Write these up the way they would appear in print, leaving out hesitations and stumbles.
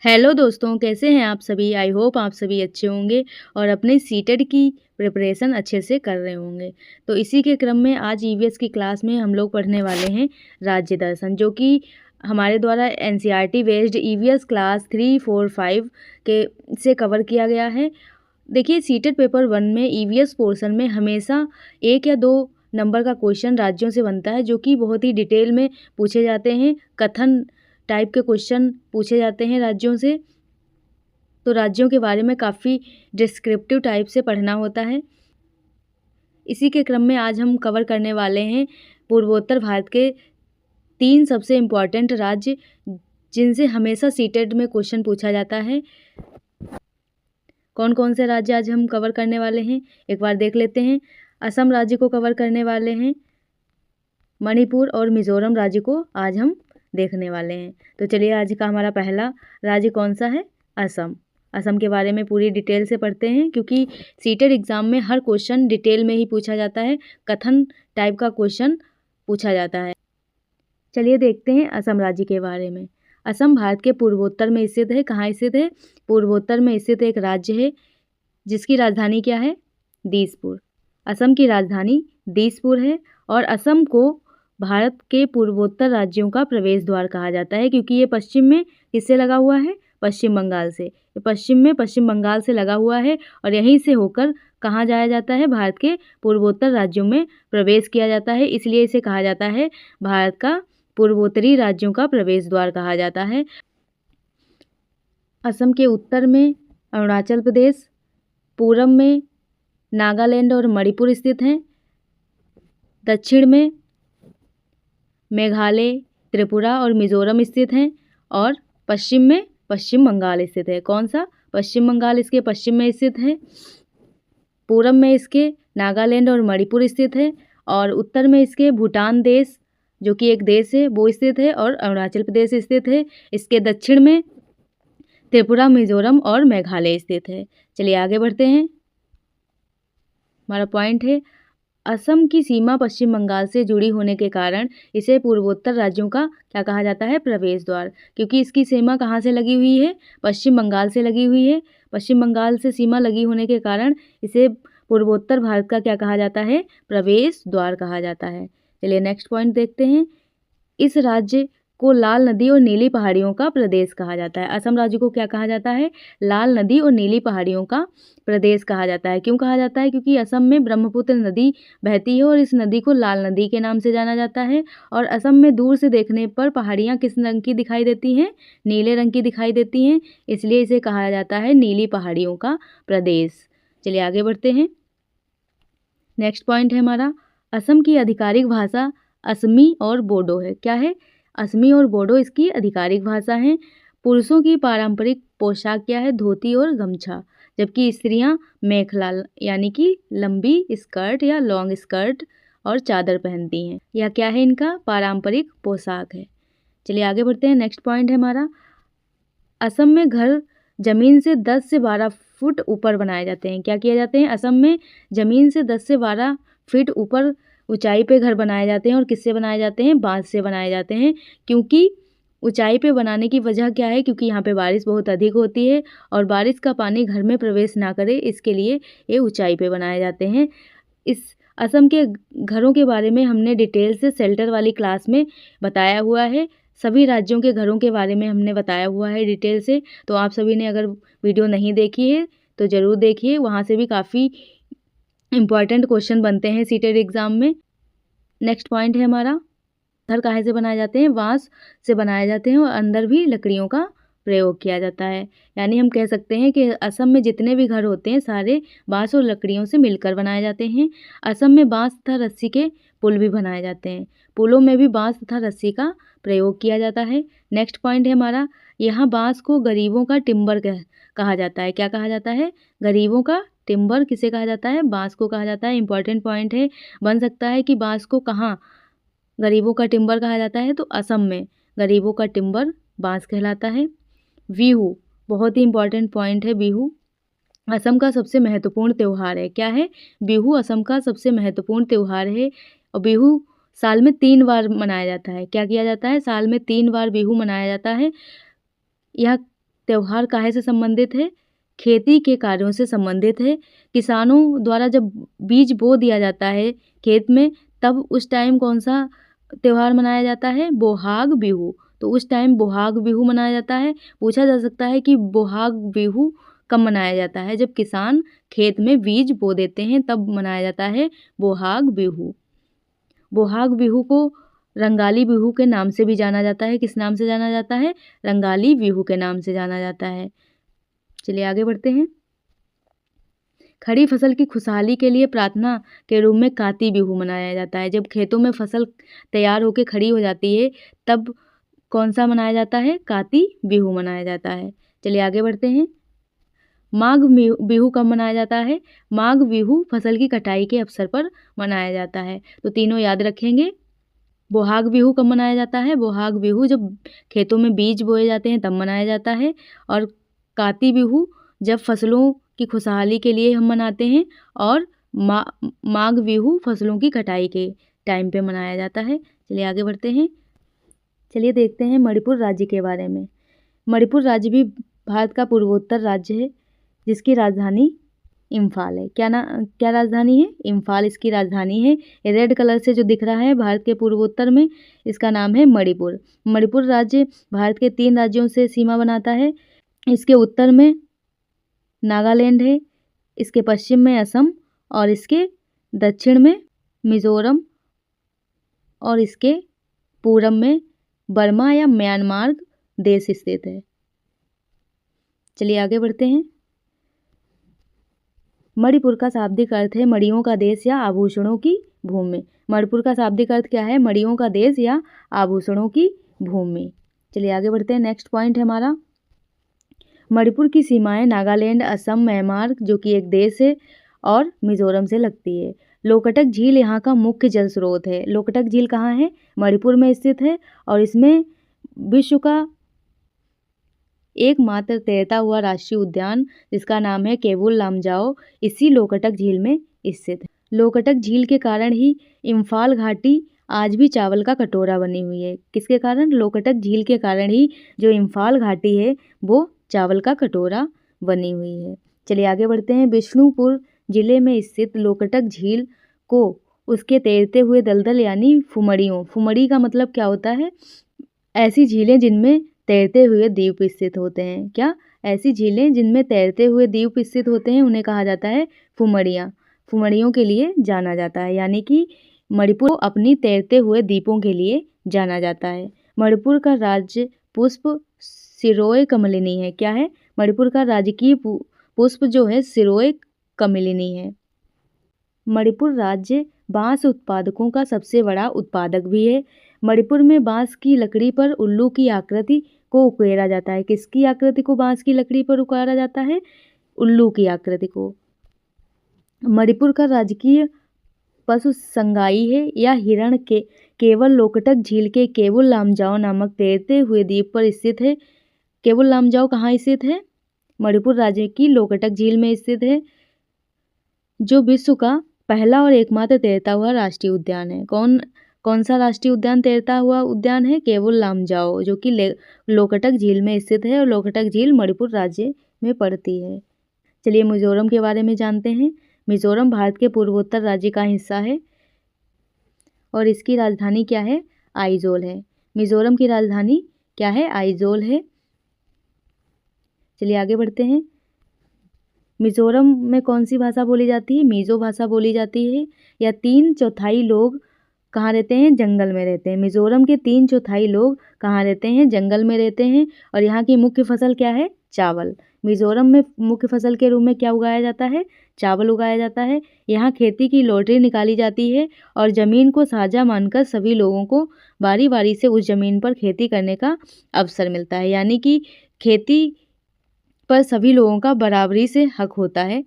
Hello दोस्तों, कैसे हैं आप सभी? आई होप आप सभी अच्छे होंगे और अपने सीटेट की प्रिपरेशन अच्छे से कर रहे होंगे। तो इसी के क्रम में आज ईवीएस की क्लास में हम लोग पढ़ने वाले हैं राज्य दर्शन, जो कि हमारे द्वारा एनसीईआरटी बेस्ड ईवीएस क्लास 3, 4, 5 के से कवर किया गया है। देखिए, सीटेट पेपर 1 में ईवीएस पोर्शन में हमेशा 1 या 2 नंबर का क्वेश्चन राज्यों से बनता है, जो कि बहुत ही डिटेल में पूछे जाते हैं। कथन टाइप के क्वेश्चन पूछे जाते हैं राज्यों से। तो राज्यों के बारे में काफ़ी डिस्क्रिप्टिव टाइप से पढ़ना होता है। इसी के क्रम में आज हम कवर करने वाले हैं पूर्वोत्तर भारत के 3 सबसे इम्पॉर्टेंट राज्य, जिनसे हमेशा सीटेट में क्वेश्चन पूछा जाता है। कौन कौन से राज्य आज हम कवर करने वाले हैं, एक बार देख लेते हैं। असम राज्य को कवर करने वाले हैं। मणिपुर और मिज़ोरम राज्य को आज हम देखने वाले हैं। तो चलिए, आज का हमारा पहला राज्य कौन सा है? असम। असम के बारे में पूरी डिटेल से पढ़ते हैं, क्योंकि सीटेट एग्ज़ाम में हर क्वेश्चन डिटेल में ही पूछा जाता है। कथन टाइप का क्वेश्चन पूछा जाता है। चलिए देखते हैं असम राज्य के बारे में। असम भारत के पूर्वोत्तर में स्थित है। कहाँ स्थित है? पूर्वोत्तर में स्थित एक राज्य है, जिसकी राजधानी क्या है? दिसपुर। असम की राजधानी दिसपुर है और असम को भारत के पूर्वोत्तर राज्यों का प्रवेश द्वार कहा जाता है, क्योंकि ये पश्चिम में किससे लगा हुआ है? पश्चिम बंगाल से। ये पश्चिम में पश्चिम बंगाल से लगा हुआ है और यहीं से होकर कहाँ जाया जाता है? भारत के पूर्वोत्तर राज्यों में प्रवेश किया जाता है। इसलिए इसे कहा जाता है भारत का पूर्वोत्तरी राज्यों का प्रवेश द्वार कहा जाता है। असम के उत्तर में अरुणाचल प्रदेश, पूरब में नागालैंड और मणिपुर स्थित हैं। दक्षिण में मेघालय, त्रिपुरा और मिज़ोरम स्थित हैं और पश्चिम में पश्चिम बंगाल स्थित है। कौन सा? पश्चिम बंगाल इसके पश्चिम में स्थित है। पूरब में इसके नागालैंड और मणिपुर स्थित है और उत्तर में इसके भूटान देश, जो कि एक देश है, वो स्थित है और अरुणाचल प्रदेश स्थित है। इसके दक्षिण में त्रिपुरा, मिज़ोरम और मेघालय स्थित है। चलिए आगे बढ़ते हैं। हमारा पॉइंट है, असम की सीमा पश्चिम बंगाल से जुड़ी होने के कारण इसे पूर्वोत्तर राज्यों का क्या कहा जाता है? प्रवेश द्वार। क्योंकि इसकी सीमा कहाँ से लगी हुई है? पश्चिम बंगाल से लगी हुई है। पश्चिम बंगाल से सीमा लगी होने के कारण इसे पूर्वोत्तर भारत का क्या कहा जाता है? प्रवेश द्वार कहा जाता है। चलिए नेक्स्ट पॉइंट देखते हैं। इस राज्य को लाल नदी और नीली पहाड़ियों का प्रदेश कहा जाता है। असम राज्य को क्या कहा जाता है? लाल नदी और नीली पहाड़ियों का प्रदेश कहा जाता है। क्यों कहा जाता है? क्योंकि असम में ब्रह्मपुत्र नदी बहती है और इस नदी को लाल नदी के नाम से जाना जाता है। और असम में दूर से देखने पर पहाड़ियाँ किस रंग की दिखाई देती हैं? नीले रंग की दिखाई देती हैं। इसलिए इसे कहा जाता है नीली पहाड़ियों का प्रदेश। चलिए आगे बढ़ते हैं। नेक्स्ट पॉइंट है हमारा, असम की आधिकारिक भाषा असमी और बोडो है। क्या है? असमी और बोडो इसकी आधिकारिक भाषा हैं। पुरुषों की पारंपरिक पोशाक क्या है? धोती और गमछा, जबकि स्त्रियां मेखला यानी कि लंबी स्कर्ट या लॉन्ग स्कर्ट और चादर पहनती हैं। यह क्या है? इनका पारंपरिक पोशाक है। चलिए आगे बढ़ते हैं। नेक्स्ट पॉइंट है हमारा, असम में घर जमीन से 10 से 12 फुट ऊपर बनाए जाते हैं। क्या किए जाते हैं? असम में ज़मीन से 10 से 12 फीट ऊपर ऊंचाई पे घर बनाए जाते हैं। और किससे बनाए जाते हैं? बांस से बनाए जाते हैं। क्योंकि ऊंचाई पे बनाने की वजह क्या है? क्योंकि यहाँ पे बारिश बहुत अधिक होती है और बारिश का पानी घर में प्रवेश ना करे, इसके लिए ये ऊंचाई पे बनाए जाते हैं। इस असम के घरों के बारे में हमने डिटेल से शेल्टर वाली क्लास में बताया हुआ है। सभी राज्यों के घरों के बारे में हमने बताया हुआ है डिटेल से। तो आप सभी ने अगर वीडियो नहीं देखी है तो ज़रूर देखिए, वहाँ से भी काफ़ी इम्पॉर्टेंट क्वेश्चन बनते हैं सीटेट एग्ज़ाम में। नेक्स्ट पॉइंट है हमारा, घर काहे से बनाए जाते हैं? बांस से बनाए जाते हैं और अंदर भी लकड़ियों का प्रयोग किया जाता है। यानी हम कह सकते हैं कि असम में जितने भी घर होते हैं सारे बांस और लकड़ियों से मिलकर बनाए जाते हैं। असम में बांस तथा रस्सी के पुल भी बनाए जाते हैं। पुलों में भी बांस तथा रस्सी का प्रयोग किया जाता है। नेक्स्ट पॉइंट है हमारा, यहाँ बांस को गरीबों का टिम्बर कहा जाता है। क्या कहा जाता है? गरीबों का टिम्बर। किसे कहा जाता है? बांस को कहा जाता है। इंपॉर्टेंट पॉइंट है, बन सकता है कि बांस को कहाँ गरीबों का टिम्बर कहा जाता है? तो असम में गरीबों का टिम्बर बांस कहलाता है। बिहू, बहुत ही इंपॉर्टेंट पॉइंट है। बिहू असम का सबसे महत्वपूर्ण त्यौहार है। क्या है? बिहू असम का सबसे महत्वपूर्ण त्यौहार है और बिहू साल में 3 बार मनाया जाता है। क्या किया जाता है? साल में 3 बार बिहू मनाया जाता है। यह त्यौहार काहे से संबंधित है? खेती के कार्यों से संबंधित है। किसानों द्वारा जब बीज बो दिया जाता है खेत में, तब उस टाइम कौन सा त्यौहार मनाया जाता है? बोहाग बिहू। तो उस टाइम बोहाग बिहू मनाया जाता है। पूछा जा सकता है कि बोहाग बिहू कब मनाया जाता है? जब किसान खेत में बीज बो देते हैं तब मनाया जाता है बोहाग बिहू। बोहाग बिहू को रंगाली बिहू के नाम से भी जाना जाता है। किस नाम से जाना जाता है? रंगाली बिहू के नाम से जाना जाता है। चलिए आगे बढ़ते हैं। खड़ी फसल की खुशहाली के लिए प्रार्थना के रूप में काती बिहू मनाया जाता है। जब खेतों में फसल तैयार होकर खड़ी हो जाती है तब कौन सा मनाया जाता है? काती बिहू मनाया जाता है। चलिए आगे बढ़ते हैं। माघ बिहू कब मनाया जाता है? माघ बिहू फसल की कटाई के अवसर पर मनाया जाता है। तो तीनों याद रखेंगे। बोहाग बिहू कब मनाया जाता है? बोहाग बिहू जब खेतों में बीज बोए जाते हैं तब मनाया जाता है। और काती बिहू जब फसलों की खुशहाली के लिए हम मनाते हैं। और माघ बिहू फसलों की कटाई के टाइम पे मनाया जाता है। चलिए आगे बढ़ते हैं। चलिए देखते हैं मणिपुर राज्य के बारे में। मणिपुर राज्य भी भारत का पूर्वोत्तर राज्य है जिसकी राजधानी इम्फाल है। क्या राजधानी है? इम्फाल इसकी राजधानी है। ये रेड कलर से जो दिख रहा है भारत के पूर्वोत्तर में, इसका नाम है मणिपुर। मणिपुर राज्य भारत के 3 राज्यों से सीमा बनाता है। इसके उत्तर में नागालैंड है, इसके पश्चिम में असम और इसके दक्षिण में मिजोरम और इसके पूरब में बर्मा या म्यांमार देश स्थित है। चलिए आगे बढ़ते हैं। मणिपुर का शाब्दिक अर्थ है मणियों का देश या आभूषणों की भूमि। मणिपुर का शाब्दिक अर्थ क्या है? मणियों का देश या आभूषणों की भूमि। चलिए आगे बढ़ते हैं। नेक्स्ट पॉइंट है हमारा, मणिपुर की सीमाएं नागालैंड, असम, म्यांमार जो कि एक देश है और मिजोरम से लगती है। लोकटक झील यहाँ का मुख्य जल स्रोत है। लोकटक झील कहाँ है? मणिपुर में स्थित है और इसमें विश्व का एकमात्र तैरता हुआ राष्ट्रीय उद्यान जिसका नाम है केवुल लामजाओ इसी लोकटक झील में स्थित है। लोकटक झील के कारण ही इम्फाल घाटी आज भी चावल का कटोरा बनी हुई है। किसके कारण? लोकटक झील के कारण ही जो इम्फाल घाटी है वो चावल का कटोरा बनी हुई है। चलिए आगे बढ़ते हैं। बिष्णुपुर जिले में स्थित लोकटक झील को उसके तैरते हुए दलदल यानी फुमड़ी का मतलब क्या होता है? ऐसी झीलें जिनमें तैरते हुए द्वीप स्थित होते हैं। क्या? ऐसी झीलें जिनमें तैरते हुए द्वीप स्थित होते हैं उन्हें कहा जाता है फुमड़ियाँ। फुमड़ियों के लिए जाना जाता है, यानी कि मणिपुर को अपनी तैरते हुए द्वीपों के लिए जाना जाता है। मणिपुर का राज्य पुष्प सिरोय कमलिनी है। क्या है? मणिपुर का राजकीय पुष्प जो है सिरोय कमलिनी है। मणिपुर राज्य बांस उत्पादकों का सबसे बड़ा उत्पादक भी है। मणिपुर में बांस की लकड़ी पर उल्लू की आकृति को उकेरा जाता है। किसकी आकृति को बांस की लकड़ी पर उकेरा जाता है? उल्लू की आकृति को। मणिपुर का राजकीय पशु संगाई है या हिरण के केवल लोकटक झील के केवुल लामजाओ नामक तैरते हुए द्वीप पर स्थित है। केवुल लामजाओ कहाँ स्थित है? मणिपुर राज्य की लोकटक झील में स्थित है जो विश्व का पहला और एकमात्र तैरता हुआ राष्ट्रीय उद्यान है। कौन सा राष्ट्रीय उद्यान तैरता हुआ उद्यान है? केवुल लामजाओ जो कि लोकटक झील में स्थित है और लोकटक झील मणिपुर राज्य में पड़ती है। चलिए मिजोरम के बारे में जानते हैं। मिजोरम भारत के पूर्वोत्तर राज्य का हिस्सा है और इसकी राजधानी क्या है? आइजोल है। मिजोरम की राजधानी क्या है? आइजोल है। चलिए आगे बढ़ते हैं। मिजोरम में कौन सी भाषा बोली जाती है? मिजो भाषा बोली जाती है। या 3/4 लोग कहाँ रहते हैं? जंगल में रहते हैं। मिजोरम के 3/4 लोग कहाँ रहते हैं? जंगल में रहते हैं। और यहाँ की मुख्य फसल क्या है? चावल। मिजोरम में मुख्य फसल के रूप में क्या उगाया जाता है? चावल उगाया जाता है। यहाँ खेती की लॉटरी निकाली जाती है और ज़मीन को साझा मानकर सभी लोगों को बारी बारी से उस ज़मीन पर खेती करने का अवसर मिलता है, यानी कि खेती पर सभी लोगों का बराबरी से हक होता है।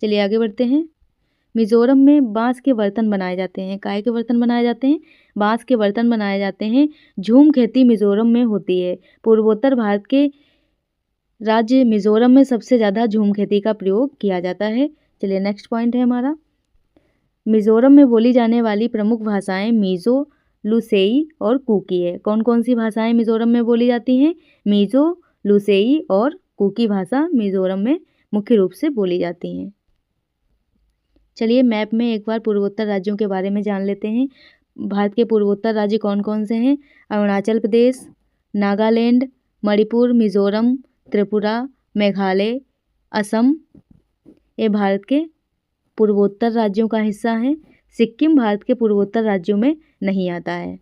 चलिए आगे बढ़ते हैं। मिजोरम में बांस के बर्तन बनाए जाते हैं। काय के बर्तन बनाए जाते हैं? बांस के बर्तन बनाए जाते हैं। झूम खेती मिजोरम में होती है। पूर्वोत्तर भारत के राज्य मिजोरम में सबसे ज़्यादा झूम खेती का प्रयोग किया जाता है। चलिए नेक्स्ट पॉइंट है हमारा, मिजोरम में बोली जाने वाली प्रमुख भाषाएं मिजो, लुसेई और कुकी है। कौन कौन सी भाषाएं मिजोरम में बोली जाती हैं? मिजो, लुसेई और कुकी भाषा मिजोरम में मुख्य रूप से बोली जाती हैं। चलिए मैप में एक बार पूर्वोत्तर राज्यों के बारे में जान लेते हैं। भारत के पूर्वोत्तर राज्य कौन कौन से हैं? अरुणाचल प्रदेश, नागालैंड, मणिपुर, मिजोरम, त्रिपुरा, मेघालय, असम, ये भारत के पूर्वोत्तर राज्यों का हिस्सा है। सिक्किम भारत के पूर्वोत्तर राज्यों में नहीं आता है।